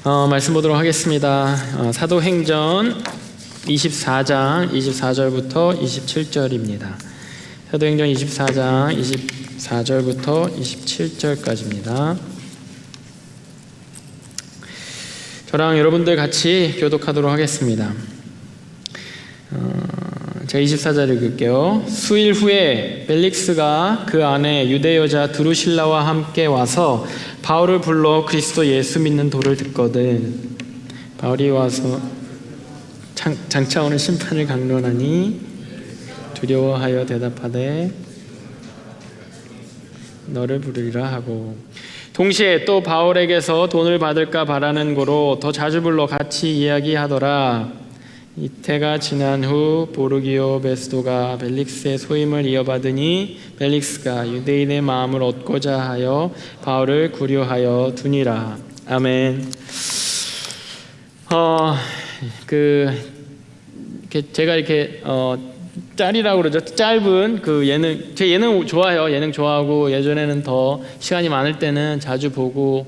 말씀 보도록 하겠습니다. 사도행전 24장 24절부터 27절입니다. 사도행전 24장 24절부터 27절까지입니다. 저랑 여러분들 같이 교독하도록 하겠습니다. 제가 24절 읽을게요. 수일 후에 벨릭스가 그 안에 유대 여자 드루실라와 함께 와서 바울을 불러 그리스도 예수 믿는 도를 듣거든. 바울이 와서 장차 오는 심판을 강론하니 두려워하여 대답하되 너를 부르리라 하고, 동시에 또 바울에게서 돈을 받을까 바라는 고로 더 자주 불러 같이 이야기하더라. 이태가 지난 후 보르기오 베스도가 벨릭스의 소임을 이어받으니 벨릭스가 유대인의 마음을 얻고자 하여 바울을 구려하여 두니라. 아멘. 제가 이렇게 짤이라고 그러죠. 짧은 그 예능, 제 예능 좋아해요. 예능 좋아하고 예전에는 더 시간이 많을 때는 자주 보고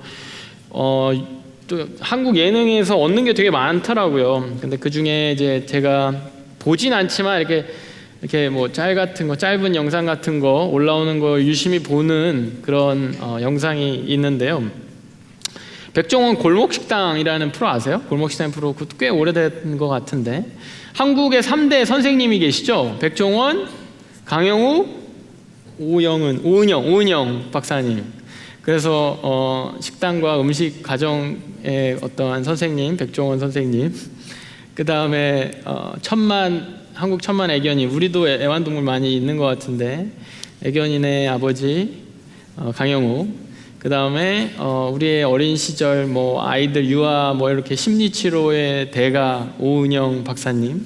또 한국 예능에서 얻는 게 되게 많더라고요. 근데 그 중에 이제 제가 보진 않지만 이렇게 뭐 짤 같은 거, 짧은 영상 같은 거 올라오는 거 유심히 보는 그런 영상이 있는데요. 백종원 골목식당이라는 프로 아세요? 골목식당 프로 그것도 꽤 오래된 것 같은데, 한국의 3대 선생님이 계시죠? 백종원, 강영우, 오은영 박사님. 그래서 식당과 음식 가정의 어떠한 선생님, 백종원 선생님, 그 다음에 한국 천만 애견인, 우리도 애완동물 많이 있는 것 같은데 애견인의 아버지 강영우, 그 다음에 우리의 어린 시절 뭐 아이들 유아 뭐 이렇게 심리치료의 대가 오은영 박사님,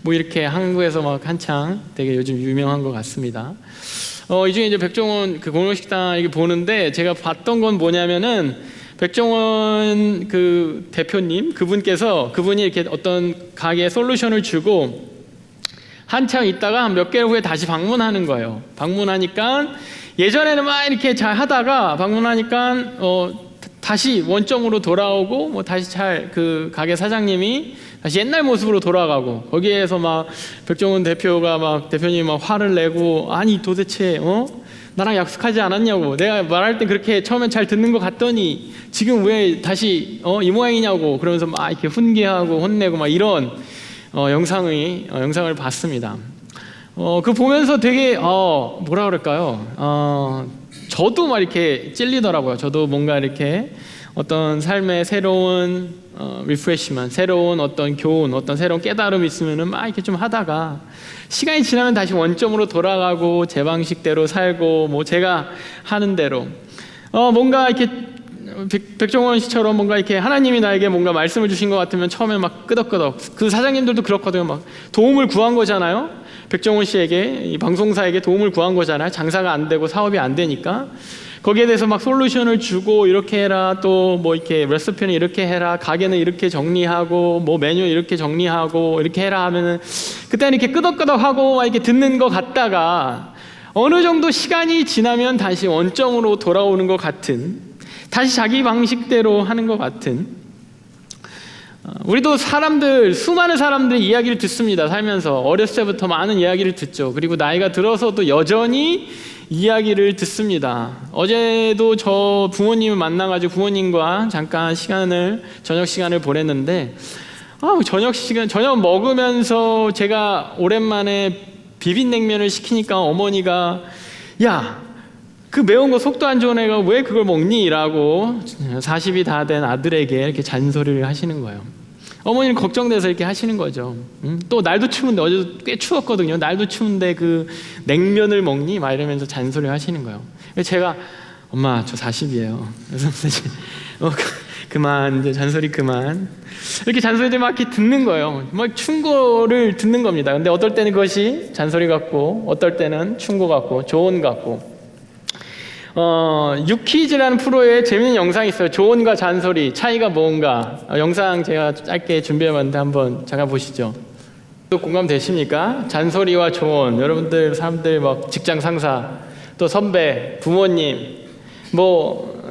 뭐 이렇게 한국에서 막 한창 되게 요즘 유명한 것 같습니다. 이 중에 이제 백종원 그 골목식당 이렇게 보는데 제가 봤던 건 뭐냐면은, 백종원 그 대표님 그분이 이렇게 어떤 가게에 솔루션을 주고 한창 있다가 한 몇 개월 후에 다시 방문하는 거예요. 방문하니까 예전에는 막 이렇게 잘 하다가 방문하니까 다시 원점으로 돌아오고, 뭐 다시 잘 그 가게 사장님이 다시 옛날 모습으로 돌아가고, 거기에서 막 백종원 대표님이 막 화를 내고, 아니 도대체 나랑 약속하지 않았냐고, 내가 말할 때 그렇게 처음엔 잘 듣는 것 같더니 지금 왜 다시 이 모양이냐고 그러면서 막 이렇게 훈계하고 혼내고 막 이런 영상을 봤습니다. 그 보면서 되게 뭐라 그럴까요? 저도 막 이렇게 찔리더라고요. 저도 뭔가 이렇게 어떤 삶의 새로운 리프레시먼트, 새로운 어떤 교훈, 어떤 새로운 깨달음이 있으면은 막 이렇게 좀 하다가 시간이 지나면 다시 원점으로 돌아가고 제 방식대로 살고, 뭐 제가 하는 대로 뭔가 이렇게 백종원 씨처럼 뭔가 이렇게 하나님이 나에게 뭔가 말씀을 주신 것 같으면 처음에 막 끄덕끄덕, 그 사장님들도 그렇거든요. 막 도움을 구한 거잖아요. 백종원 씨에게, 이 방송사에게 도움을 구한 거잖아요. 장사가 안 되고 사업이 안 되니까 거기에 대해서 막 솔루션을 주고, 이렇게 해라, 또 뭐 이렇게 레시피는 이렇게 해라, 가게는 이렇게 정리하고, 뭐 메뉴 이렇게 정리하고 이렇게 해라 하면은 그때는 이렇게 끄덕끄덕하고 이렇게 듣는 것 같다가 어느 정도 시간이 지나면 다시 원점으로 돌아오는 것 같은, 다시 자기 방식대로 하는 것 같은, 우리도 수많은 사람들의 이야기를 듣습니다. 살면서 어렸을 때부터 많은 이야기를 듣죠. 그리고 나이가 들어서도 여전히 이야기를 듣습니다. 어제도 저 부모님을 만나가지고 부모님과 잠깐 저녁 시간을 보냈는데, 저녁 먹으면서 제가 오랜만에 비빔냉면을 시키니까 어머니가, 야, 그 매운 거 속도 안 좋은 애가 왜 그걸 먹니? 라고 40이 다 된 아들에게 이렇게 잔소리를 하시는 거예요. 어머니는 걱정돼서 이렇게 하시는 거죠. 또 날도 추운데, 어제도 꽤 추웠거든요. 날도 추운데 그 냉면을 먹니? 막 이러면서 잔소리를 하시는 거예요. 그래서 제가, 엄마 저 40이에요. 그래서 그만, 이제 잔소리 그만. 이렇게 잔소리들 막 이렇게 듣는 거예요. 막 충고를 듣는 겁니다. 근데 어떨 때는 그것이 잔소리 같고, 어떨 때는 충고 같고, 조언 같고. 유퀴즈라는 프로에 재밌는 영상이 있어요. 조언과 잔소리 차이가 뭔가. 영상 제가 짧게 준비해봤는데 한번 잠깐 보시죠. 공감되십니까? 잔소리와 조언. 여러분들 사람들 막 직장 상사, 또 선배, 부모님, 뭐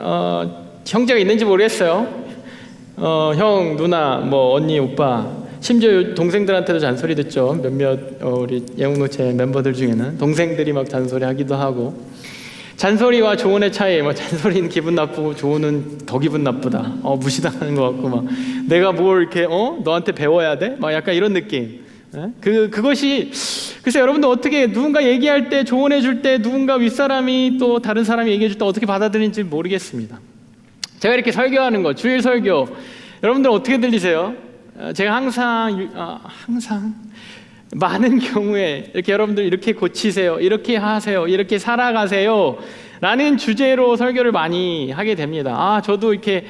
형제가 있는지 모르겠어요. 형, 누나, 뭐 언니, 오빠, 심지어 동생들한테도 잔소리 듣죠. 몇몇 우리 예목노체 멤버들 중에는 동생들이 막 잔소리하기도 하고. 잔소리와 조언의 차이, 뭐 잔소리는 기분 나쁘고 조언은 더 기분 나쁘다. 무시당하는 것 같고, 막 내가 뭘 이렇게 너한테 배워야 돼? 막 약간 이런 느낌. 그것이 글쎄 여러분들 어떻게 누군가 얘기할 때, 조언해 줄 때, 누군가 윗사람이 또 다른 사람이 얘기해 줄 때 어떻게 받아들이는지 모르겠습니다. 제가 이렇게 설교하는 거, 주일 설교, 여러분들 어떻게 들리세요? 제가 항상 많은 경우에 이렇게 여러분들 이렇게 고치세요, 이렇게 하세요, 이렇게 살아가세요 라는 주제로 설교를 많이 하게 됩니다. 저도 이렇게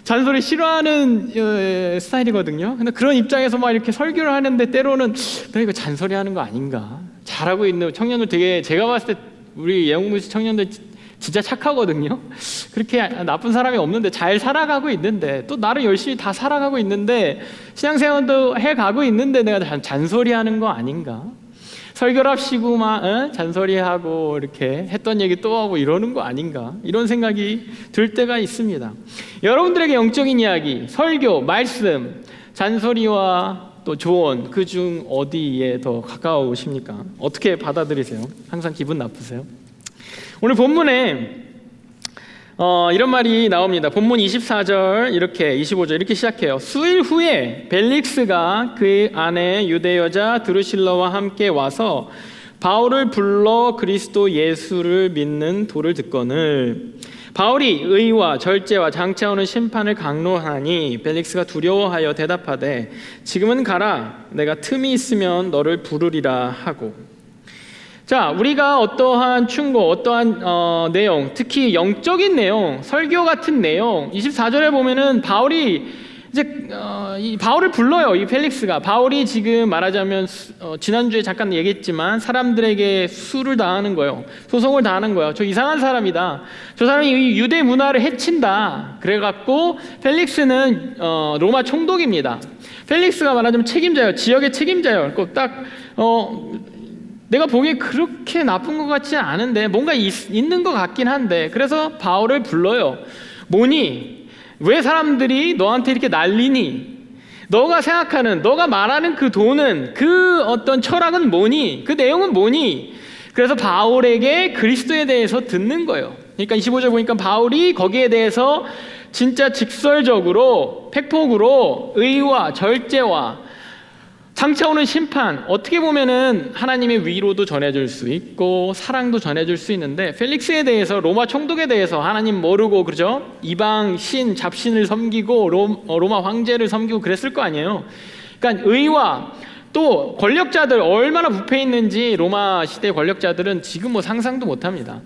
잔소리 싫어하는 스타일이거든요. 근데 그런 입장에서 막 이렇게 설교를 하는데 때로는 너 이거 잔소리 하는 거 아닌가? 잘하고 있는 청년들 되게, 제가 봤을 때 우리 예목무시 청년들 진짜 착하거든요. 그렇게 나쁜 사람이 없는데 잘 살아가고 있는데, 또 나를 열심히 다 살아가고 있는데, 신앙생활도 해가고 있는데 내가 잔소리하는 거 아닌가? 설교를 합시고 막 잔소리하고 이렇게 했던 얘기 또 하고 이러는 거 아닌가? 이런 생각이 들 때가 있습니다. 여러분들에게 영적인 이야기, 설교, 말씀, 잔소리와 또 조언, 그중 어디에 더 가까우십니까? 어떻게 받아들이세요? 항상 기분 나쁘세요? 오늘 본문에 이런 말이 나옵니다. 본문 24절 이렇게 25절 이렇게 시작해요. 수일 후에 벨릭스가 그 아내 유대 여자 드루실라와 함께 와서 바울을 불러 그리스도 예수를 믿는 도를 듣거늘 바울이 의와 절제와 장차오는 심판을 강론하니 벨릭스가 두려워하여 대답하되 지금은 가라, 내가 틈이 있으면 너를 부르리라 하고. 자, 우리가 어떠한 충고, 어떠한 내용, 특히 영적인 내용, 설교 같은 내용, 24절에 보면은 바울이 이제 이 바울을 불러요. 이 펠릭스가. 바울이 지금 말하자면 지난주에 잠깐 얘기했지만 사람들에게 수를 당하는 거예요. 소송을 당하는 거예요. 저 이상한 사람이다. 저 사람이 이 유대 문화를 해친다. 그래갖고 펠릭스는 로마 총독입니다. 펠릭스가 말하자면 책임자예요. 지역의 책임자예요. 딱 내가 보기에 그렇게 나쁜 것 같지는 않은데 뭔가 있는 것 같긴 한데, 그래서 바울을 불러요. 뭐니? 왜 사람들이 너한테 이렇게 난리니? 너가 생각하는, 너가 말하는 그 도는, 그 어떤 철학은 뭐니? 그 내용은 뭐니? 그래서 바울에게 그리스도에 대해서 듣는 거예요. 그러니까 25절 보니까 바울이 거기에 대해서 진짜 직설적으로, 팩폭으로 의와 절제와 장차 오는 심판, 어떻게 보면은 하나님의 위로도 전해줄 수 있고 사랑도 전해줄 수 있는데, 펠릭스에 대해서, 로마 총독에 대해서 하나님 모르고, 그죠? 이방 신, 잡신을 섬기고 로마 황제를 섬기고 그랬을 거 아니에요. 그러니까 의와 또 권력자들 얼마나 부패 있는지 로마 시대 권력자들은 지금 뭐 상상도 못합니다.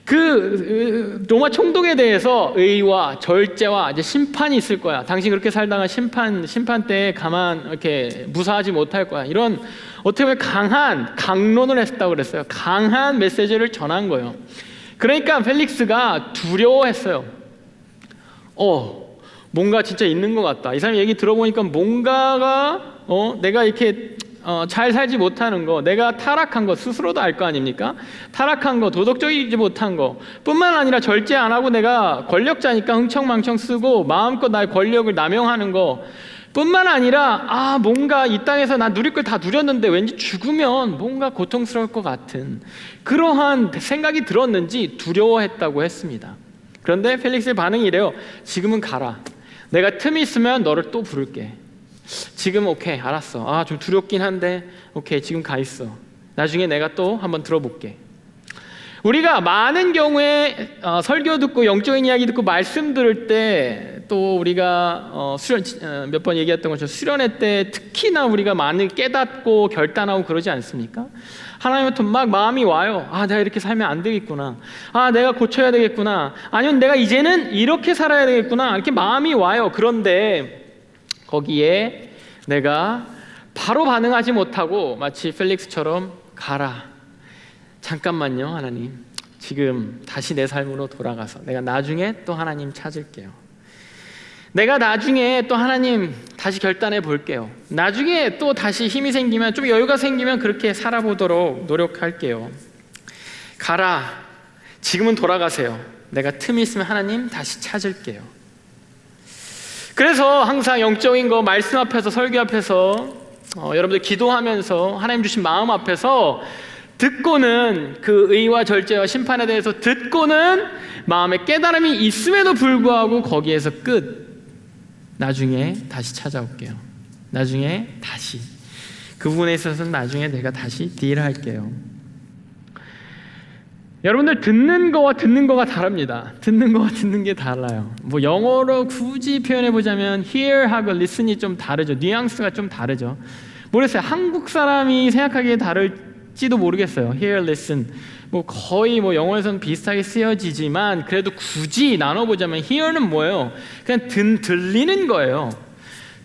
그 로마 총독에 대해서 의와 절제와 이제 심판이 있을 거야. 당신 그렇게 살다가 심판 때 가만 이렇게 무사하지 못할 거야. 이런 어떻게 보면 강한 강론을 했다고 그랬어요. 강한 메시지를 전한 거예요. 그러니까 펠릭스가 두려워했어요. 뭔가 진짜 있는 것 같다. 이 사람 얘기 들어보니까 뭔가가 내가 이렇게 잘 살지 못하는 거, 내가 타락한 거 스스로도 알 거 아닙니까? 타락한 거, 도덕적이지 못한 거 뿐만 아니라 절제 안 하고 내가 권력자니까 흥청망청 쓰고 마음껏 나의 권력을 남용하는 거 뿐만 아니라 뭔가 이 땅에서 나 누릴 걸 다 누렸는데 왠지 죽으면 뭔가 고통스러울 것 같은 그러한 생각이 들었는지 두려워했다고 했습니다. 그런데 펠릭스의 반응이 이래요. 지금은 가라. 내가 틈이 있으면 너를 또 부를게. 지금 오케이, 알았어. 좀 두렵긴 한데 오케이, 지금 가 있어. 나중에 내가 또 한번 들어볼게. 우리가 많은 경우에 설교 듣고 영적인 이야기 듣고 말씀 들을 때, 또 우리가 수련 몇 번 얘기했던 것처럼 수련회 때 특히나 우리가 많이 깨닫고 결단하고 그러지 않습니까? 하나님부터 막 마음이 와요. 내가 이렇게 살면 안 되겠구나. 내가 고쳐야 되겠구나. 아니면 내가 이제는 이렇게 살아야 되겠구나. 이렇게 마음이 와요. 그런데 거기에 내가 바로 반응하지 못하고 마치 펠릭스처럼 가라. 잠깐만요, 하나님. 지금 다시 내 삶으로 돌아가서 내가 나중에 또 하나님 찾을게요. 내가 나중에 또 하나님 다시 결단해 볼게요. 나중에 또 다시 힘이 생기면, 좀 여유가 생기면 그렇게 살아보도록 노력할게요. 가라. 지금은 돌아가세요. 내가 틈이 있으면 하나님 다시 찾을게요. 그래서 항상 영적인 거 말씀 앞에서 설교 앞에서 여러분들 기도하면서 하나님 주신 마음 앞에서 듣고는 그 의와 절제와 심판에 대해서 듣고는 마음에 깨달음이 있음에도 불구하고 거기에서 끝. 나중에 다시 찾아올게요. 나중에 다시. 그 부분에 있어서는 나중에 내가 다시 딜할게요. 여러분들 듣는 거와 듣는 거가 다릅니다. 듣는 거와 듣는 게 달라요. 뭐 영어로 굳이 표현해 보자면 hear하고 listen이 좀 다르죠. 뉘앙스가 좀 다르죠. 모르겠어요. 한국 사람이 생각하기에 다를지도 모르겠어요. hear, listen. 뭐 거의 뭐 영어에서는 비슷하게 쓰여지지만 그래도 굳이 나눠보자면 hear는 뭐예요? 그냥 들리는 거예요.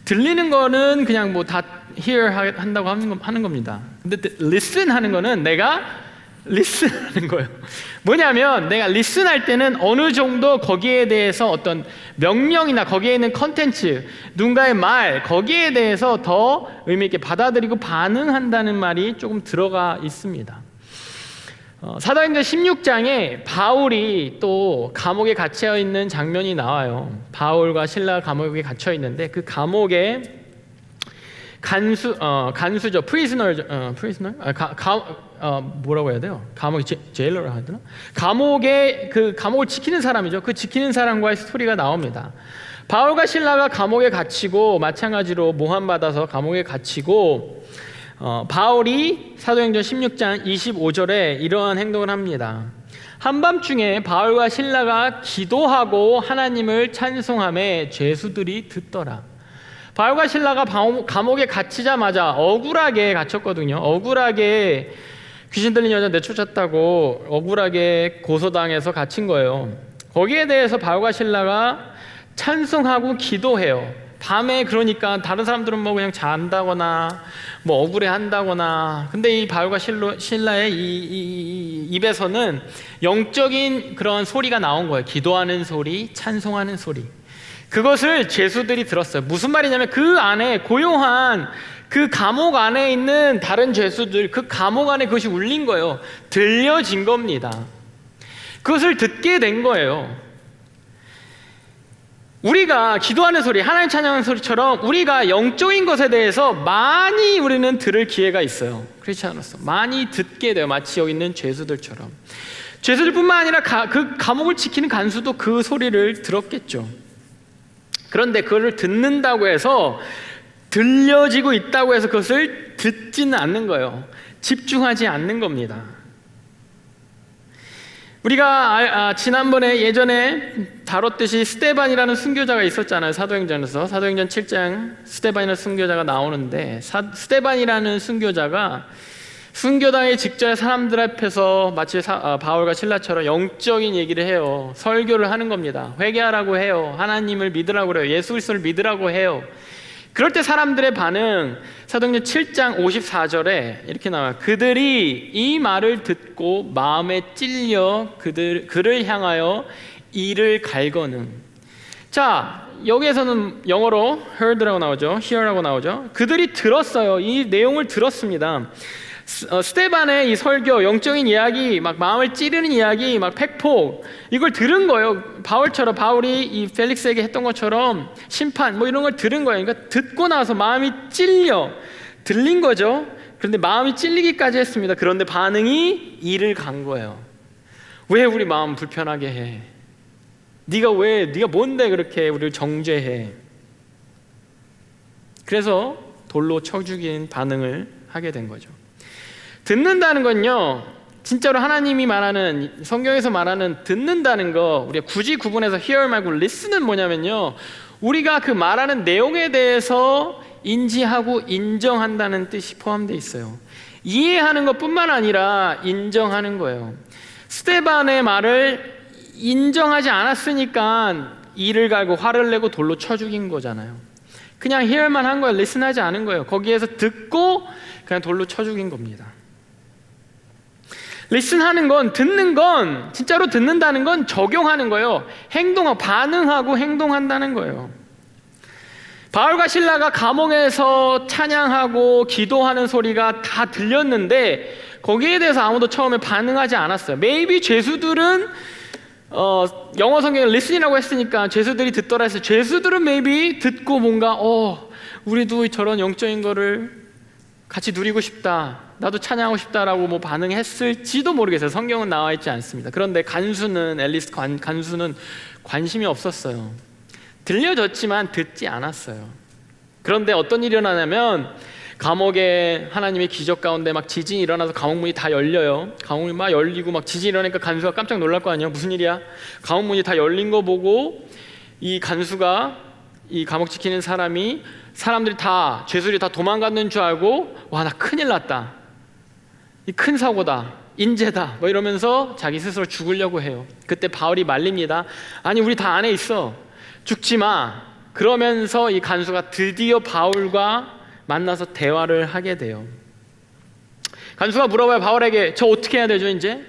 들리는 거는 그냥 뭐 다 hear 한다고 하는 겁니다. 근데 listen 하는 거는 내가 listen 하는 거예요. 뭐냐면 내가 listen 할 때는 어느 정도 거기에 대해서 어떤 명령이나 거기에 있는 컨텐츠, 누군가의 말, 거기에 대해서 더 의미 있게 받아들이고 반응한다는 말이 조금 들어가 있습니다. 사도행전 16장에 바울이 또 감옥에 갇혀 있는 장면이 나와요. 바울과 실라가 감옥에 갇혀 있는데 그 감옥에 간수죠. 뭐라고 해야 돼요? 감옥 제일러라 하더라. 감옥에 그 감옥을 지키는 사람이죠. 그 지키는 사람과의 스토리가 나옵니다. 바울과 실라가 감옥에 갇히고 마찬가지로 모함 받아서 감옥에 갇히고 바울이 사도행전 16장 25절에 이러한 행동을 합니다. 한밤중에 바울과 실라가 기도하고 하나님을 찬송하며 죄수들이 듣더라. 바울과 실라가 감옥에 갇히자마자 억울하게 갇혔거든요. 억울하게 귀신 들린 여자 내쫓았다고 억울하게 고소당해서 갇힌 거예요. 거기에 대해서 바울과 실라가 찬송하고 기도해요. 밤에. 그러니까 다른 사람들은 뭐 그냥 잔다거나 뭐 억울해 한다거나, 근데 이 바울과 실라의 이 입에서는 영적인 그런 소리가 나온 거예요. 기도하는 소리, 찬송하는 소리. 그것을 죄수들이 들었어요. 무슨 말이냐면 그 안에 고요한 그 감옥 안에 있는 다른 죄수들, 그 감옥 안에 그것이 울린 거예요. 들려진 겁니다. 그것을 듣게 된 거예요. 우리가 기도하는 소리, 하나님 찬양하는 소리처럼 우리가 영적인 것에 대해서 많이 우리는 들을 기회가 있어요. 그렇지 않았어? 많이 듣게 돼요. 마치 여기 있는 죄수들처럼. 죄수들뿐만 아니라 그 감옥을 지키는 간수도 그 소리를 들었겠죠. 그런데 그것을 듣는다고 해서, 들려지고 있다고 해서 그것을 듣지는 않는 거예요. 집중하지 않는 겁니다. 우리가 지난번에 예전에 다뤘듯이 스데반이라는 순교자가 있었잖아요. 사도행전에서. 사도행전 7장 스데반이라는 순교자가 나오는데, 스데반이라는 순교자가 순교당의 직전에 사람들 앞에서 마치 바울과 실라처럼 영적인 얘기를 해요. 설교를 하는 겁니다. 회개하라고 해요. 하나님을 믿으라고 그래요. 예수 그리스도를 믿으라고 해요. 그럴 때 사람들의 반응, 사도행전 7장 54절에 이렇게 나와요. 그들이 이 말을 듣고 마음에 찔려 그를 향하여 이를 갈거는. 자, 여기에서는 영어로 heard라고 나오죠. hear라고 나오죠. 그들이 들었어요. 이 내용을 들었습니다. 스데반의 이 설교, 영적인 이야기, 막 마음을 찌르는 이야기, 막 팩폭, 이걸 들은 거예요. 바울이 이 펠릭스에게 했던 것처럼 심판 뭐 이런 걸 들은 거예요. 그러니까 듣고 나서 마음이 찔려 들린 거죠. 그런데 마음이 찔리기까지 했습니다. 그런데 반응이 이를 간 거예요. 왜 우리 마음 불편하게 해? 네가 뭔데 그렇게 우리를 정죄해? 그래서 돌로 쳐 죽인 반응을 하게 된 거죠. 듣는다는 건요, 진짜로 하나님이 말하는, 성경에서 말하는 듣는다는 거, 우리가 굳이 구분해서 hear 말고 listen은 뭐냐면요, 우리가 그 말하는 내용에 대해서 인지하고 인정한다는 뜻이 포함되어 있어요. 이해하는 것뿐만 아니라 인정하는 거예요. 스데반의 말을 인정하지 않았으니까 이를 갈고 화를 내고 돌로 쳐 죽인 거잖아요. 그냥 hear만 한 거예요. listen하지 않은 거예요. 거기에서 듣고 그냥 돌로 쳐 죽인 겁니다. 리슨하는 건, 듣는 건, 진짜로 듣는다는 건 적용하는 거예요. 행동하고, 반응하고 행동한다는 거예요. 바울과 실라가 감옥에서 찬양하고 기도하는 소리가 다 들렸는데 거기에 대해서 아무도 처음에 반응하지 않았어요. maybe 죄수들은 영어 성경에 listen이라고 했으니까 죄수들이 듣더라 했어요. 죄수들은 maybe 듣고 뭔가 우리도 저런 영적인 거를 같이 누리고 싶다, 나도 찬양하고 싶다라고 뭐 반응했을지도 모르겠어요. 성경은 나와 있지 않습니다. 그런데 간수는 간수는 관심이 없었어요. 들려졌지만 듣지 않았어요. 그런데 어떤 일이 일어나냐면 감옥에 하나님의 기적 가운데 막 지진이 일어나서 감옥문이 다 열려요. 감옥문이 막 열리고 막 지진이 일어나니까 간수가 깜짝 놀랄 거 아니에요. 무슨 일이야? 감옥문이 다 열린 거 보고 이 간수가, 이 감옥 지키는 사람들이 다, 죄수들이 다 도망갔는 줄 알고, 와, 나 큰일 났다, 이 큰 사고다, 인재다, 뭐 이러면서 자기 스스로 죽으려고 해요. 그때 바울이 말립니다. 아니, 우리 다 안에 있어, 죽지 마. 그러면서 이 간수가 드디어 바울과 만나서 대화를 하게 돼요. 간수가 물어봐요, 바울에게. 저 어떻게 해야 되죠? 이제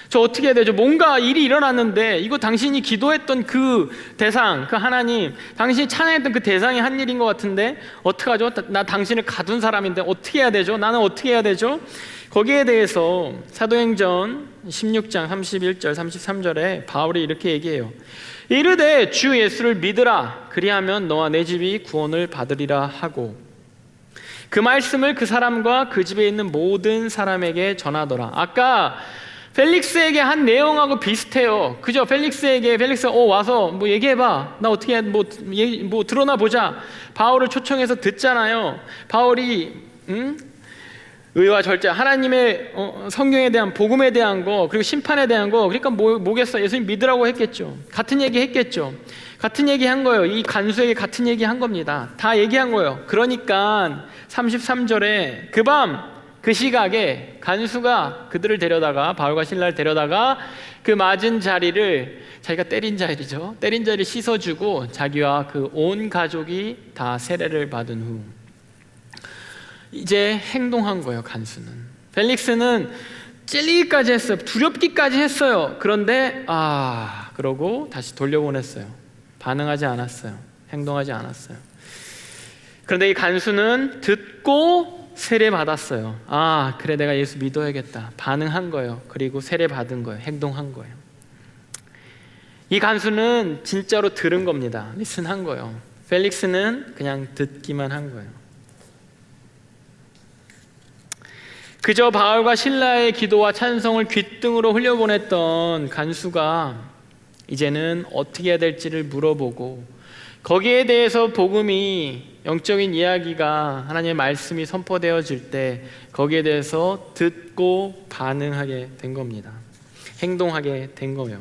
저 어떻게 해야 되죠? 뭔가 일이 일어났는데 이거 당신이 기도했던 그 대상, 그 하나님, 당신이 찬양했던 그 대상이 한 일인 것 같은데 어떡하죠? 나 당신을 가둔 사람인데 어떻게 해야 되죠? 나는 어떻게 해야 되죠? 거기에 대해서 사도행전 16장 31절 33절에 바울이 이렇게 얘기해요. 이르되 주 예수를 믿으라, 그리하면 너와 내 집이 구원을 받으리라 하고 그 말씀을 그 사람과 그 집에 있는 모든 사람에게 전하더라. 아까 펠릭스에게 한 내용하고 비슷해요. 그죠? 펠릭스 와서 뭐 얘기해봐, 나 어떻게 해, 뭐 드러나 보자. 바울을 초청해서 듣잖아요. 바울이 의와 절제, 하나님의 성경에 대한, 복음에 대한 거, 그리고 심판에 대한 거, 그러니까 뭐겠어, 예수님 믿으라고 했겠죠. 같은 얘기 했겠죠. 같은 얘기 한 거예요. 이 간수에게 같은 얘기 한 겁니다. 다 얘기한 거예요. 그러니까 33절에 그 밤 그 시각에 간수가 그들을 데려다가, 바울과 실라를 데려다가 그 맞은 자리를, 자기가 때린 자리죠, 때린 자리를 씻어주고 자기와 그 온 가족이 다 세례를 받은 후 이제 행동한 거예요. 간수는, 펠릭스는 찔리기까지 했어요. 두렵기까지 했어요. 그런데 그러고 다시 돌려보냈어요. 반응하지 않았어요. 행동하지 않았어요. 그런데 이 간수는 듣고 세례 받았어요. 그래, 내가 예수 믿어야겠다. 반응한 거예요. 그리고 세례 받은 거예요. 행동한 거예요. 이 간수는 진짜로 들은 겁니다. 리슨한 거예요. 펠릭스는 그냥 듣기만 한 거예요. 그저 바울과 실라의 기도와 찬송을 귓등으로 흘려보냈던 간수가 이제는 어떻게 해야 될지를 물어보고, 거기에 대해서 복음이, 영적인 이야기가, 하나님의 말씀이 선포되어질 때 거기에 대해서 듣고 반응하게 된 겁니다. 행동하게 된 거예요.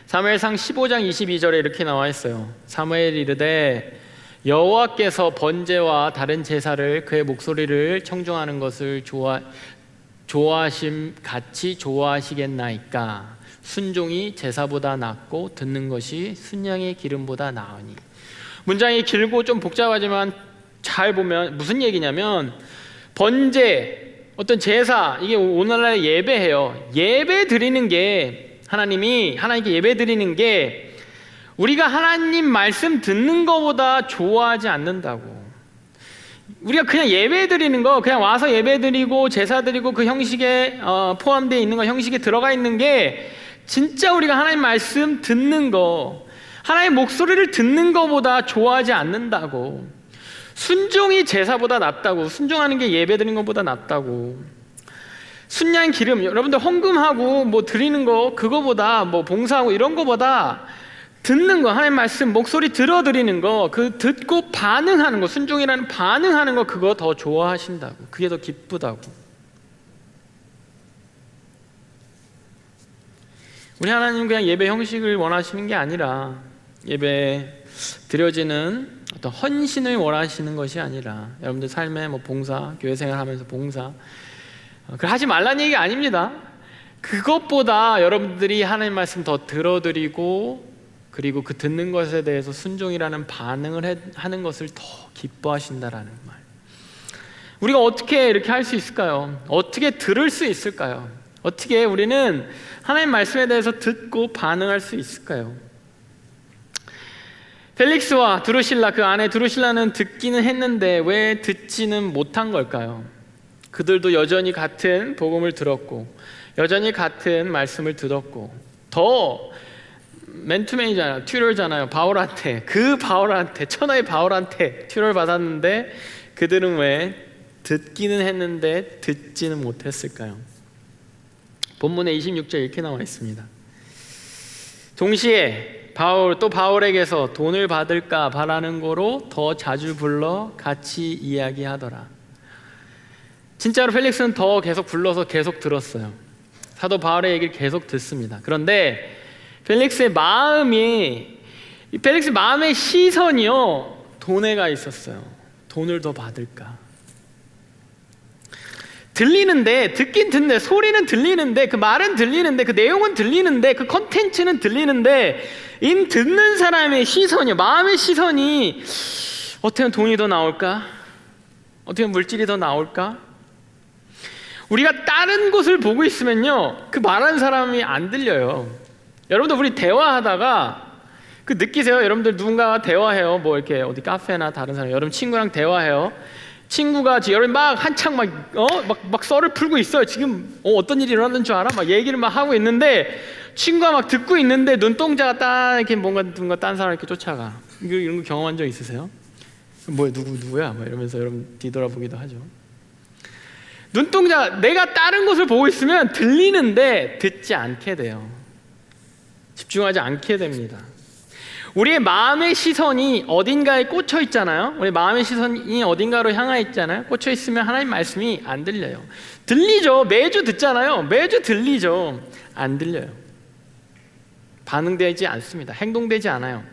사무엘상 15장 22절에 이렇게 나와 있어요. 사무엘이 이르되 여호와께서 번제와 다른 제사를 그의 목소리를 청중하는 것을 좋아하심 같이 좋아하시겠나이까. 순종이 제사보다 낫고 듣는 것이 순양의 기름보다 나으니. 문장이 길고 좀 복잡하지만 잘 보면 무슨 얘기냐면, 번제, 어떤 제사, 이게 오늘날 예배예요. 예배 드리는 게, 하나님께 예배 드리는 게 우리가 하나님 말씀 듣는 것보다 좋아하지 않는다고. 우리가 그냥 예배 드리는 거, 그냥 와서 예배 드리고 제사 드리고 그 형식에 포함되어 있는 거, 형식에 들어가 있는 게 진짜 우리가 하나님 말씀 듣는 거, 하나님의 목소리를 듣는 것보다 좋아하지 않는다고. 순종이 제사보다 낫다고. 순종하는 게 예배 드리는 것보다 낫다고. 순양 기름, 여러분들 헌금하고 뭐 드리는 거, 그거보다 뭐 봉사하고 이런 거보다 듣는 거, 하나님 말씀 목소리 들어드리는 거, 그 듣고 반응하는 거, 순종이라는 반응하는 거, 그거 더 좋아하신다고. 그게 더 기쁘다고. 우리 하나님은 그냥 예배 형식을 원하시는 게 아니라, 예배 드려지는 어떤 헌신을 원하시는 것이 아니라, 여러분들 삶에 뭐 봉사, 교회 생활하면서 봉사, 그걸 하지 말라는 얘기 아닙니다. 그것보다 여러분들이 하나님 말씀 더 들어드리고, 그리고 그 듣는 것에 대해서 순종이라는 반응을 하는 것을 더 기뻐하신다라는 말. 우리가 어떻게 이렇게 할 수 있을까요? 어떻게 들을 수 있을까요? 어떻게 우리는 하나님 말씀에 대해서 듣고 반응할 수 있을까요? 펠릭스와 드루실라, 그 아내 드루실라는 듣기는 했는데 왜 듣지는 못한 걸까요? 그들도 여전히 같은 복음을 들었고, 여전히 같은 말씀을 들었고, 더 맨투맨이잖아요. 튜럴잖아요. 바울한테, 그 바울한테, 천하의 바울한테 튜럴 받았는데 그들은 왜 듣기는 했는데 듣지는 못했을까요? 본문에 26절 이렇게 나와 있습니다. 동시에 바울에게서 돈을 받을까 바라는 거로 더 자주 불러 같이 이야기하더라. 진짜로 펠릭스는 더 계속 불러서 계속 들었어요. 사도 바울의 얘기를 계속 듣습니다. 그런데 펠릭스의 마음의 시선이요, 돈에 가 있었어요. 돈을 더 받을까. 들리는데, 듣긴 듣는데, 소리는 들리는데, 그 말은 들리는데, 그 내용은 들리는데, 그 컨텐츠는 들리는데, 이 듣는 사람의 시선이요, 마음의 시선이 어떻게 하면 돈이 더 나올까? 어떻게 하면 물질이 더 나올까? 우리가 다른 곳을 보고 있으면요, 그 말하는 사람이 안 들려요. 여러분들, 우리 대화하다가 그 느끼세요? 여러분들 누군가와 대화해요. 뭐 이렇게 어디 카페나 다른 사람, 여러분 친구랑 대화해요. 친구가 여러분 막 한창 막 썰을 풀고 있어요. 지금 어떤 일이 일어났는 줄 알아? 막 얘기를 막 하고 있는데 친구가 막 듣고 있는데 눈동자가 딱 이렇게 뭔가 딴 사람 이렇게 쫓아가. 이런 거 경험한 적 있으세요? 뭐야, 누구야? 막 이러면서 여러분 뒤돌아보기도 하죠. 눈동자, 내가 다른 곳을 보고 있으면 들리는데 듣지 않게 돼요. 집중하지 않게 됩니다. 우리의 마음의 시선이 어딘가에 꽂혀 있잖아요. 우리 마음의 시선이 어딘가로 향해 있잖아요. 꽂혀 있으면 하나님 말씀이 안 들려요. 들리죠. 매주 듣잖아요. 매주 들리죠. 안 들려요. 반응되지 않습니다. 행동되지 않아요.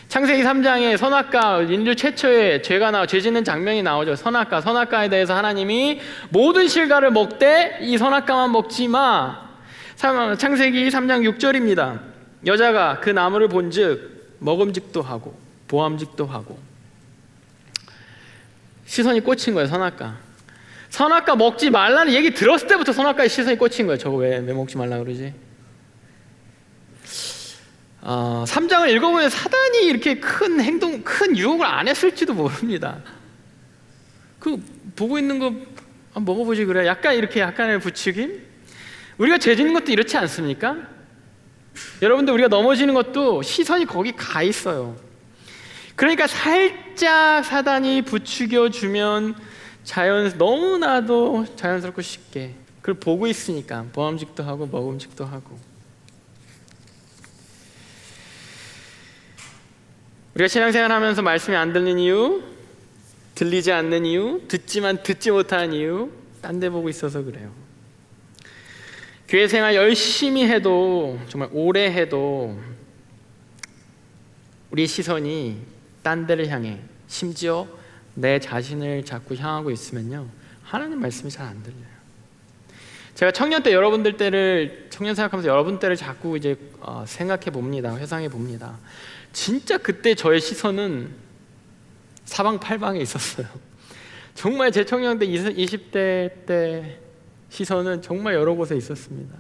창세기 3장에 선악과, 인류 최초의 죄 짓는 장면이 나오죠. 선악과에 대해서 하나님이 모든 실과를 먹되 이 선악과만 먹지 마. 창세기 3장 6절입니다. 여자가 그 나무를 본즉 먹음직도 하고 보암직도 하고. 시선이 꽂힌 거예요. 선악과 먹지 말라는 얘기 들었을 때부터 선악과에 시선이 꽂힌 거예요. 저거 왜 먹지 말라 그러지? 3장을 읽어보면 사단이 이렇게 큰 유혹을 안 했을지도 모릅니다. 그 보고 있는 거 한번 먹어보지 그래. 약간 이렇게 약간의 부추김? 우리가 죄 짓는 것도 이렇지 않습니까? 여러분들, 우리가 넘어지는 것도 시선이 거기 가 있어요. 그러니까 살짝 사단이 부추겨주면 너무나도 자연스럽고 쉽게 그걸 보고 있으니까 보암직도 하고 먹음직도 하고. 우리가 신앙생활하면서 말씀이 안 들리는 이유, 들리지 않는 이유, 듣지만 듣지 못하는 이유, 딴 데 보고 있어서 그래요. 교회 생활 열심히 해도, 정말 오래 해도 우리 시선이 딴 데를 향해, 심지어 내 자신을 자꾸 향하고 있으면요, 하나님 말씀이 잘 안 들려요. 제가 청년 생각하면서 여러분 때를 자꾸 이제 생각해 봅니다. 회상해 봅니다. 진짜 그때 저의 시선은 사방팔방에 있었어요. 정말 제 청년 때 20대 때 시선은 정말 여러 곳에 있었습니다.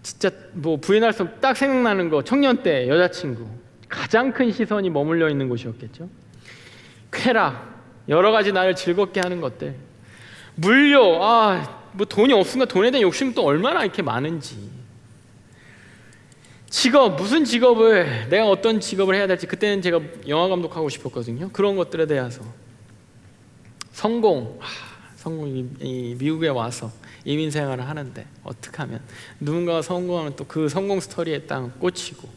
진짜 뭐 부인할 수 없, 딱 생각나는 거, 청년 때 여자친구, 가장 큰 시선이 머물러 있는 곳이었겠죠. 쾌락, 여러 가지 나를 즐겁게 하는 것들, 물욕, 뭐 돈이 없으니까 돈에 대한 욕심도 얼마나 이렇게 많은지, 직업, 무슨 직업을, 내가 어떤 직업을 해야 될지, 그때는 제가 영화 감독하고 싶었거든요. 그런 것들에 대해서 성공, 이 미국에 와서 이민 생활을 하는데 어떻게 하면 누군가가 성공하면 또 그 성공 스토리에 딱 꽂히고,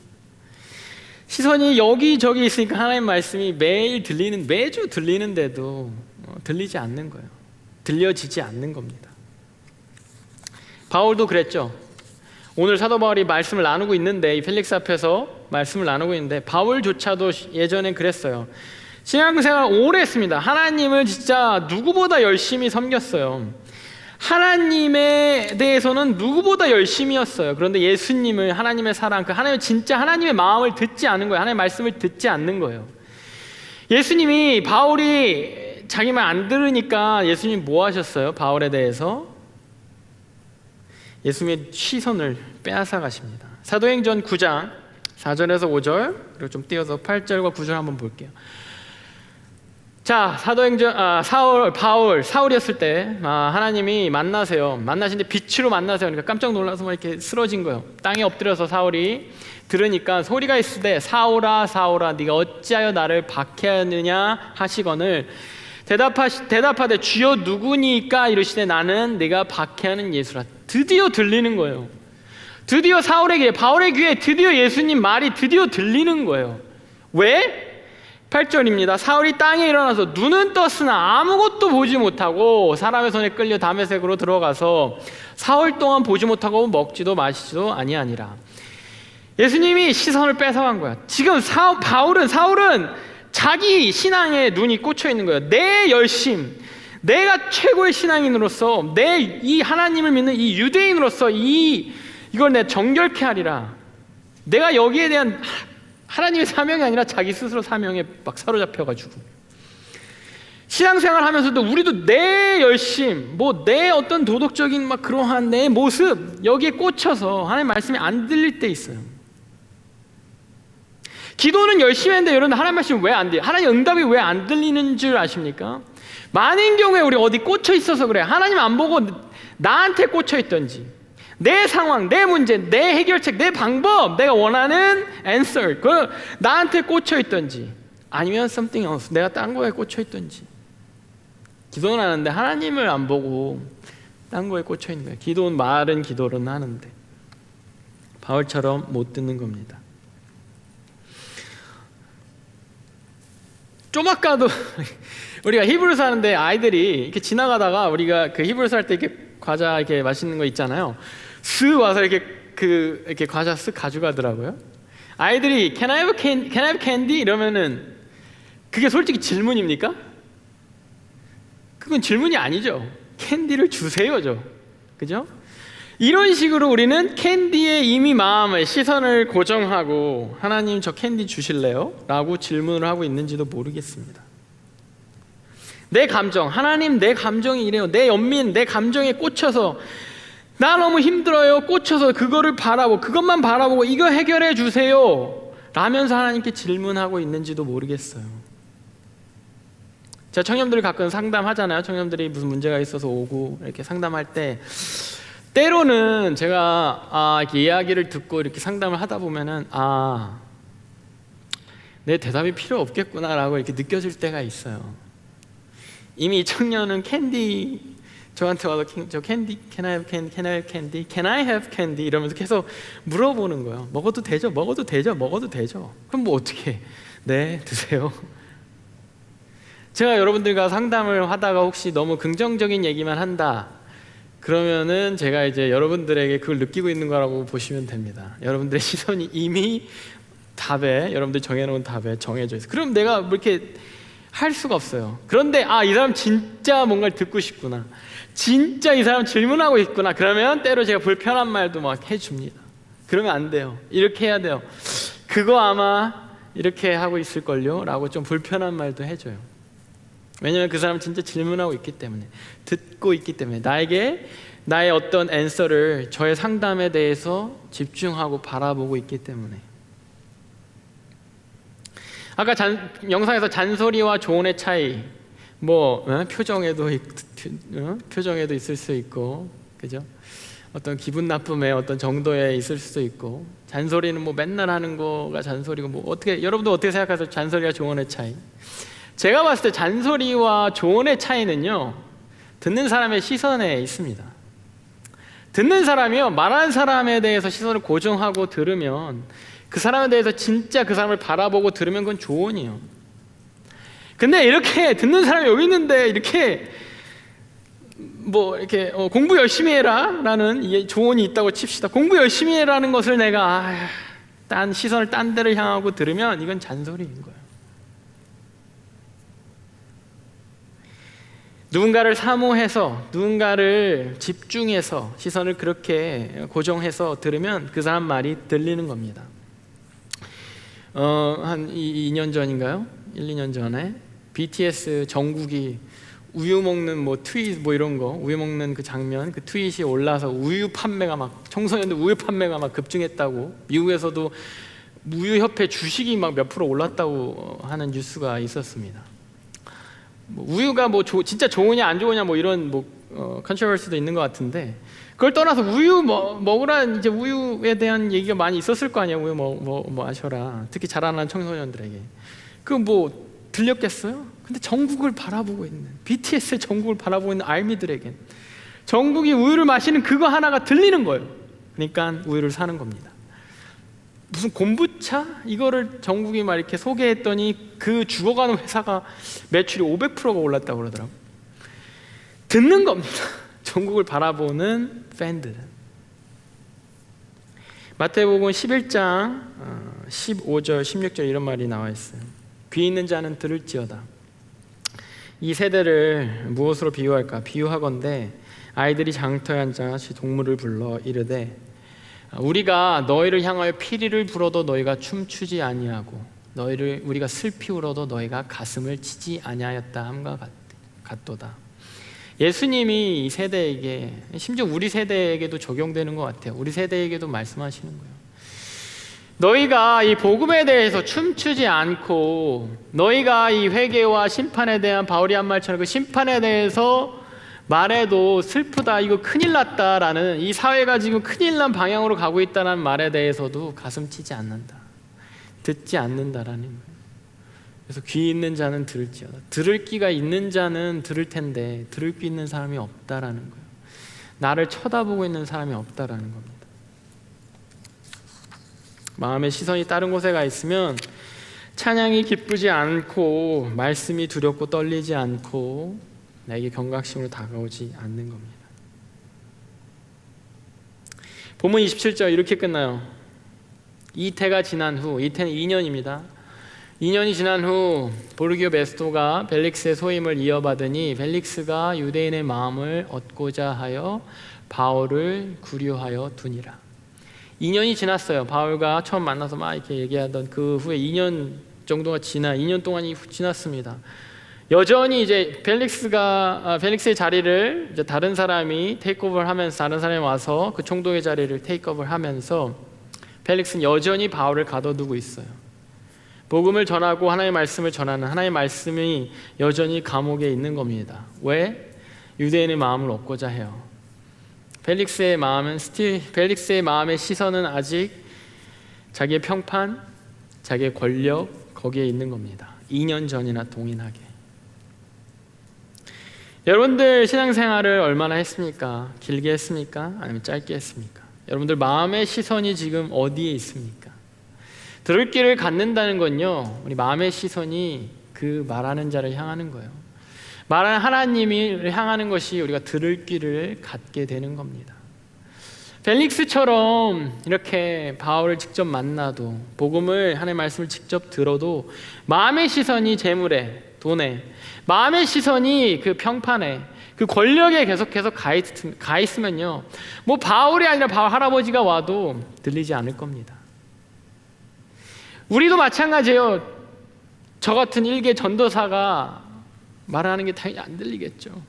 시선이 여기저기 있으니까 하나님 말씀이 매주 들리는데도 들리지 않는 거예요. 들려지지 않는 겁니다. 바울도 그랬죠. 오늘 사도 바울이 말씀을 나누고 있는데, 이 펠릭스 앞에서 말씀을 나누고 있는데, 바울조차도 예전엔 그랬어요. 신앙생활 오래 했습니다. 하나님을 진짜 누구보다 열심히 섬겼어요. 하나님에 대해서는 누구보다 열심히였어요. 그런데 예수님을, 하나님의 사랑, 진짜 하나님의 마음을 듣지 않는 거예요. 하나님의 말씀을 듣지 않는 거예요. 예수님이, 바울이 자기 말 안 들으니까 예수님이 뭐 하셨어요? 바울에 대해서 예수님의 시선을 빼앗아 가십니다. 사도행전 9장 4절에서 5절, 그리고 좀 띄어서 8절과 9절 한번 볼게요. 자, 사울이었을 때 하나님이 만나시는데 빛으로 만나세요. 그러니까 깜짝 놀라서 막 이렇게 쓰러진 거예요. 땅에 엎드려서 사울이 들으니까 소리가 있으되 사울아 사울아 네가 어찌하여 나를 박해하느냐 하시거늘 대답하되 주여 누구니까 이르시되 나는 네가 박해하는 예수라. 드디어 들리는 거예요. 드디어 바울의 귀에 드디어 예수님 말이 드디어 들리는 거예요. 왜? 8절입니다. 사울이 땅에 일어나서 눈은 떴으나 아무것도 보지 못하고 사람의 손에 끌려 다메섹으로 들어가서 사흘 동안 보지 못하고 먹지도 마시지도 아니하니라. 예수님이 시선을 뺏어간 거야. 지금 사울은 자기 신앙에 눈이 꽂혀 있는 거예요. 내 열심, 내가 최고의 신앙인으로서 이 하나님을 믿는 이 유대인으로서 이걸 내가 정결케 하리라. 내가 여기에 대한 하나님의 사명이 아니라 자기 스스로 사명에 막 사로잡혀가지고 신앙생활 하면서도 우리도 내 열심, 내 어떤 도덕적인 막 그러한 내 모습 여기에 꽂혀서 하나님 말씀이 안 들릴 때 있어요. 기도는 열심히 했는데 여러분 하나님 말씀이 왜 안 돼요? 하나님 응답이 왜 안 들리는 줄 아십니까? 많은 경우에 우리 어디 꽂혀 있어서 그래. 하나님 안 보고 나한테 꽂혀 있던지, 내 상황, 내 문제, 내 해결책, 내 방법, 내가 원하는 answer 나한테 꽂혀 있던지, 아니면 something else, 내가 딴 거에 꽂혀 있던지. 기도는 하는데 하나님을 안 보고 딴 거에 꽂혀 있는 거예요. 기도는 말은 기도는 하는데 바울처럼 못 듣는 겁니다. 좀 아까도 우리가 히브리서 하는데 아이들이 이렇게 지나가다가 우리가 그 히브리서 할 때 이렇게 과자 이렇게 맛있는 거 있잖아요. 쓱 와서 이렇게 과자 쓱 가져가더라고요. 아이들이 Can I have candy? 이러면은 그게 솔직히 질문입니까? 그건 질문이 아니죠. 캔디를 주세요죠. 그죠? 이런 식으로 우리는 캔디에 이미 마음을 시선을 고정하고 하나님 저 캔디 주실래요? 라고 질문을 하고 있는지도 모르겠습니다. 내 감정, 하나님 내 감정이 이래요. 내 연민, 내 감정에 꽂혀서 나 너무 힘들어요. 꽂혀서 그것만 바라보고 이거 해결해 주세요 라면서 하나님께 질문하고 있는지도 모르겠어요. 제가 청년들 가끔 상담하잖아요. 청년들이 무슨 문제가 있어서 오고 이렇게 상담할 때 때로는 제가 이렇게 이야기를 듣고 이렇게 상담을 하다 보면은 내 대답이 필요 없겠구나라고 이렇게 느껴질 때가 있어요. 이미 이 청년은 저한테 와서 저 캔디, can I have candy, can I have candy, can I have candy 이러면서 계속 물어보는 거예요. 먹어도 되죠? 그럼 뭐 어떻게? 네, 드세요. 제가 여러분들과 상담을 하다가 혹시 너무 긍정적인 얘기만 한다 그러면은 제가 이제 여러분들에게 그걸 느끼고 있는 거라고 보시면 됩니다. 여러분들의 시선이 이미 여러분들 정해놓은 답에 정해져 있어요. 그럼 내가 뭐 이렇게 할 수가 없어요. 그런데 이 사람 진짜 뭔가를 듣고 싶구나, 진짜 이 사람 질문하고 있구나, 그러면 때로 제가 불편한 말도 막 해줍니다. 그러면 안 돼요. 이렇게 해야 돼요. 그거 아마 이렇게 하고 있을걸요? 라고 좀 불편한 말도 해줘요. 왜냐하면 그 사람 진짜 질문하고 있기 때문에, 듣고 있기 때문에, 나의 어떤 앤서를, 저의 상담에 대해서 집중하고 바라보고 있기 때문에. 아까 영상에서 잔소리와 조언의 차이, 표정에도 있을 수 있고, 그죠? 어떤 기분 나쁨의 어떤 정도에 있을 수도 있고, 잔소리는 맨날 하는 거가 잔소리고, 여러분도 어떻게 생각하세요? 잔소리와 조언의 차이. 제가 봤을 때 잔소리와 조언의 차이는요, 듣는 사람의 시선에 있습니다. 듣는 사람이요, 말하는 사람에 대해서 시선을 고정하고 들으면, 그 사람에 대해서 진짜 그 사람을 바라보고 들으면 그건 조언이에요. 근데 이렇게 듣는 사람이 여기 있는데 이렇게 공부 열심히 해라 라는 조언이 있다고 칩시다. 공부 열심히 해라는 것을 내가 시선을 딴 데를 향하고 들으면 이건 잔소리인 거예요. 누군가를 사모해서, 누군가를 집중해서 시선을 그렇게 고정해서 들으면 그 사람 말이 들리는 겁니다. 한 2년 전인가요? 1, 2년 전에 BTS 정국이 우유 먹는 트윗 이런 거, 우유 먹는 그 장면, 그 트윗이 올라서 청소년들 우유 판매가 막 급증했다고, 미국에서도 우유협회 주식이 몇 프로 올랐다고 하는 뉴스가 있었습니다. 뭐 우유가 뭐 진짜 좋으냐 안 좋으냐 뭐 이런 컨트로버시도 있는 것 같은데, 그걸 떠나서 우유 먹으라는 이제 우유에 대한 얘기가 많이 있었을 거 아니에요. 우유 마셔라. 특히 자라나는 청소년들에게. 그 뭐 들렸겠어요? 근데 전국을 바라보고 있는, BTS의 전국을 바라보고 있는 알미들에겐 전국이 우유를 마시는 그거 하나가 들리는 거예요. 그러니까 우유를 사는 겁니다. 무슨 곰부차? 이거를 전국이 막 이렇게 소개했더니 그 죽어가는 회사가 매출이 500%가 올랐다고 그러더라고요. 듣는 겁니다. 전국을 바라보는 팬들은. 마태복음 11장 15절 16절 이런 말이 나와 있어요. 귀 있는 자는 들을지어다. 이 세대를 무엇으로 비유할까? 비유하건대 아이들이 장터에 앉아 같이 동물을 불러 이르되 우리가 너희를 향하여 피리를 불어도 너희가 춤추지 아니하고 우리가 슬피 울어도 너희가 가슴을 치지 아니하였다 함과 같도다. 예수님이 이 세대에게, 심지어 우리 세대에게도 적용되는 것 같아요. 우리 세대에게도 말씀하시는 거예요. 너희가 이 복음에 대해서 춤추지 않고, 너희가 이 회개와 심판에 대한 바울이 한 말처럼 그 심판에 대해서 말해도 슬프다, 이거 큰일 났다라는, 이 사회가 지금 큰일 난 방향으로 가고 있다는 말에 대해서도 가슴 치지 않는다, 듣지 않는다라는 거예요. 그래서 귀 있는 자는 들을지어다. 들을 귀가 있는 자는 들을 텐데 들을 귀 있는 사람이 없다라는 거예요. 나를 쳐다보고 있는 사람이 없다라는 겁니다. 마음의 시선이 다른 곳에 가 있으면 찬양이 기쁘지 않고 말씀이 두렵고 떨리지 않고 나에게 경각심으로 다가오지 않는 겁니다. 본문 27절 이렇게 끝나요. 이태가 지난 후, 이태는 2년입니다. 2년이 지난 후 보르기오 베스토가 벨릭스의 소임을 이어받으니 벨릭스가 유대인의 마음을 얻고자 하여 바울을 구류하여 두니라. 2년이 지났어요. 바울과 처음 만나서 막 이렇게 얘기하던 그 후에 2년 정도가 2년 동안이 지났습니다. 여전히 이제 벨릭스의 자리를 이제 다른 사람이 테이크오버를 하면서, 다른 사람이 와서 그 총독의 자리를 테이크오버를 하면서 벨릭스는 여전히 바울을 가둬두고 있어요. 복음을 전하고 하나님의 말씀을 전하는, 하나님의 말씀이 여전히 감옥에 있는 겁니다. 왜? 유대인의 마음을 얻고자 해요. 벨릭스의 마음의 시선은 아직 자기의 평판, 자기의 권력 거기에 있는 겁니다. 2년 전이나 동일하게. 여러분들 신앙생활을 얼마나 했습니까? 길게 했습니까? 아니면 짧게 했습니까? 여러분들 마음의 시선이 지금 어디에 있습니까? 들을 귀를 갖는다는 건요, 우리 마음의 시선이 그 말하는 자를 향하는 거예요. 말하는 하나님을 향하는 것이 우리가 들을 귀를 갖게 되는 겁니다. 벨릭스처럼 이렇게 바울을 직접 만나도, 복음을, 하나님의 말씀을 직접 들어도 마음의 시선이 재물에, 돈에, 마음의 시선이 그 평판에, 그 권력에 계속해서 가 있으면요, 뭐 바울이 아니라 바울 할아버지가 와도 들리지 않을 겁니다. 우리도 마찬가지예요. 저 같은 일개 전도사가 말하는 게 당연히 안 들리겠죠.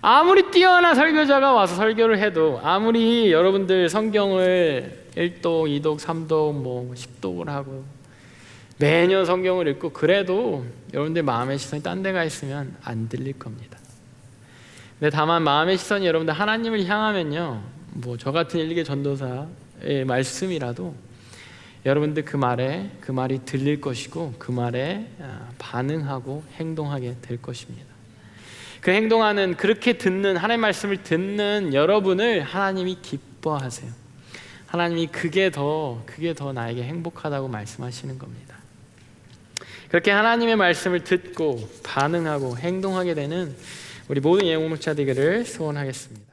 아무리 뛰어난 설교자가 와서 설교를 해도, 아무리 여러분들 성경을 1독, 2독, 3독, 10독을 하고 매년 성경을 읽고 그래도 여러분들 마음의 시선이 딴 데 가 있으면 안 들릴 겁니다. 근데 다만 마음의 시선이 여러분들 하나님을 향하면요, 뭐 저 같은 일개 전도사의 말씀이라도 여러분들 그 말이 들릴 것이고 그 말에 반응하고 행동하게 될 것입니다. 그 행동하는, 그렇게 듣는, 하나님의 말씀을 듣는 여러분을 하나님이 기뻐하세요. 하나님이 그게 더 나에게 행복하다고 말씀하시는 겁니다. 그렇게 하나님의 말씀을 듣고 반응하고 행동하게 되는 우리 모든 예언 목자 되기를 소원하겠습니다.